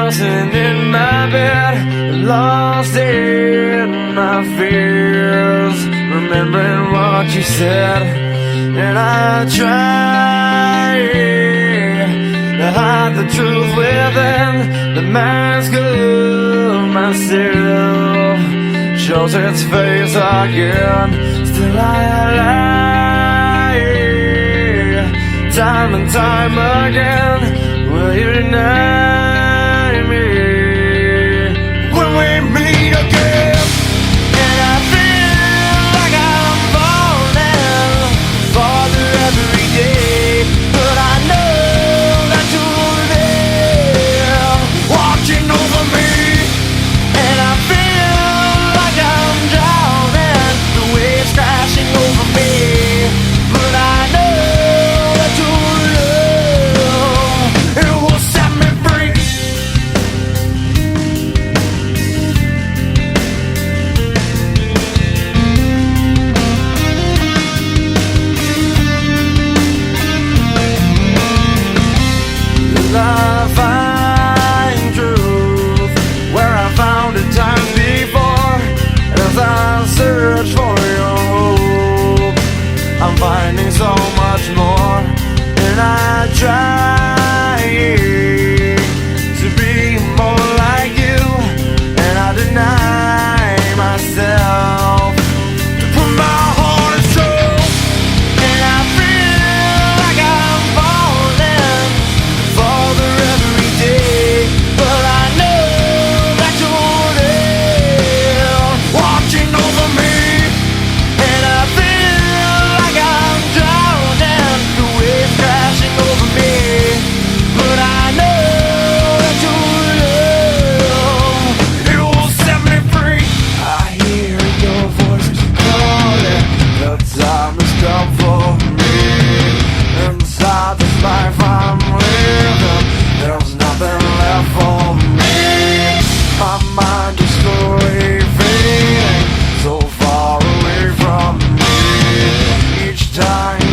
tossing in my bed, lost in my fears, remembering what you said. And I try to hide the truth within the mask of myself, shows its face again. Still I lie, time and time again. Will you deny me when we meet again? And I feel like I'm falling farther every day, but I know that you're there, watching over me. And I feel like I'm drowning, the waves crashing over me, but I know that your love, it will set me free. I find truth where I found it time before. As I search for your hope, I'm finding so much more. And I try to be more like you, and I deny myself to put my heart and soul. And I feel like I'm falling farther every day, but I know that you're there, watching over me. And I feel like I'm drowning, the waves crashing over me, but I know that your love, it will set me free. I hear your voice calling, the time has come for me. Inside this life I'm living, there's nothing left for me. My mind is slowly fading, so far away from me. Each time